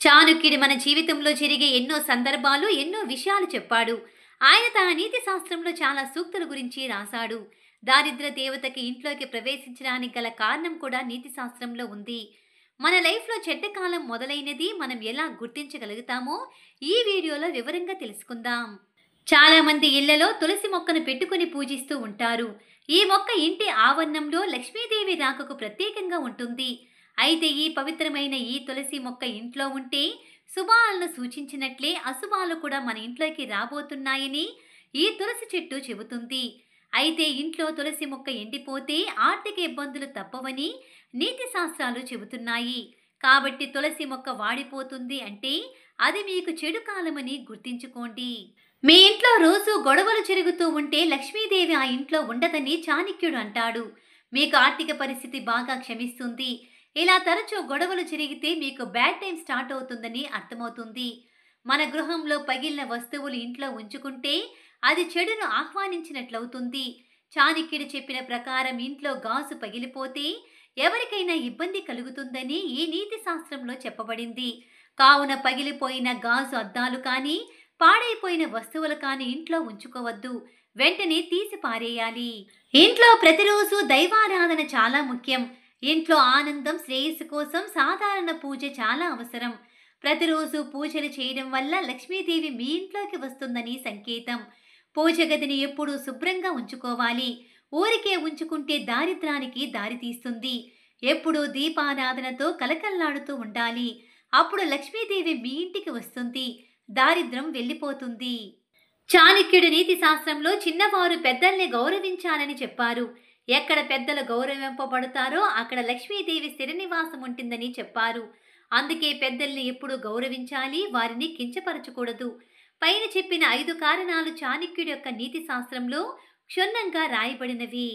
చాణక్యుడు మన జీవితంలో జరిగే ఎన్నో సందర్భాలు, ఎన్నో విషయాలు చెప్పాడు. ఆయన తన నీతి శాస్త్రంలో చాలా సూక్తుల గురించి రాశాడు. దారిద్ర్య దేవతకి ఇంట్లోకి ప్రవేశించడానికి గల కారణం కూడా నీతి శాస్త్రంలో ఉంది. మన లైఫ్‌లో చెడ్డ కాలం మొదలైనది మనం ఎలా గుర్తించగలుగుతామో ఈ వీడియోలో వివరంగా తెలుసుకుందాం. చాలా మంది ఇళ్లలో తులసి మొక్కను పెట్టుకొని పూజిస్తూ ఉంటారు. ఈ మొక్క ఇంటి ఆవరణంలో లక్ష్మీదేవి రాకకు ప్రత్యేకంగా ఉంటుంది. అయితే ఈ పవిత్రమైన ఈ తులసి మొక్క ఇంట్లో ఉంటే శుభాలను సూచించినట్లే అశుభాలు కూడా మన ఇంట్లోకి రాబోతున్నాయని ఈ తులసి చెట్టు చెబుతుంది. అయితే ఇంట్లో తులసి మొక్క ఎండిపోతే ఆర్థిక ఇబ్బందులు తప్పవని నీతి శాస్త్రాలు చెబుతున్నాయి. కాబట్టి తులసి మొక్క వాడిపోతుంది అంటే అది మీకు చెడు కాలమని గుర్తించుకోండి. మీ ఇంట్లో రోజు గొడవలు జరుగుతూ ఉంటే లక్ష్మీదేవి ఆ ఇంట్లో ఉండదని చాణక్యుడు అంటాడు. మీకు ఆర్థిక పరిస్థితి బాగా క్షమిస్తుంది. ఇలా తరచూ గొడవలు జరిగితే మీకు బ్యాడ్ టైం స్టార్ట్ అవుతుందని అర్థమవుతుంది. మన గృహంలో పగిలిన వస్తువులు ఇంట్లో ఉంచుకుంటే అది చెడును ఆహ్వానించినట్లవుతుంది. చాణక్యుడు చెప్పిన ప్రకారం ఇంట్లో గాజు పగిలిపోతే ఎవరికైనా ఇబ్బంది కలుగుతుందని ఈ నీతి శాస్త్రంలో చెప్పబడింది. కావున పగిలిపోయిన గాజు అద్దాలు కానీ పాడైపోయిన వస్తువులు కానీ ఇంట్లో ఉంచుకోవద్దు. వెంటనే తీసి పారేయాలి. ఇంట్లో ప్రతిరోజు దైవారాధన చాలా ముఖ్యం. ఇంట్లో ఆనందం, శ్రేయస్సు కోసం సాధారణ పూజ చాలా అవసరం. ప్రతిరోజు పూజలు చేయడం వల్ల లక్ష్మీదేవి మీ ఇంట్లోకి వస్తుందని సంకేతం. పూజ గదిని ఎప్పుడూ శుభ్రంగా ఉంచుకోవాలి. ఊరికే ఉంచుకుంటే దారిద్రానికి దారితీస్తుంది. ఎప్పుడూ దీపారాధనతో కలకల్లాడుతూ ఉండాలి. అప్పుడు లక్ష్మీదేవి మీ ఇంటికి వస్తుంది. దారిద్రం వెళ్ళిపోతుంది. చాణక్యుడి నీతి శాస్త్రంలో చిన్నవారు పెద్దల్ని గౌరవించాలని చెప్పారు. ఎక్కడ పెద్దలు గౌరవింపబడతారో అక్కడ లక్ష్మీదేవి స్థిర నివాసం ఉంటుందని చెప్పారు. అందుకే పెద్దల్ని ఎప్పుడూ గౌరవించాలి, వారిని కించపరచకూడదు. పైన చెప్పిన 5 కారణాలు చాణక్యుడి యొక్క నీతి శాస్త్రంలో క్షుణ్ణంగా రాయబడినవి.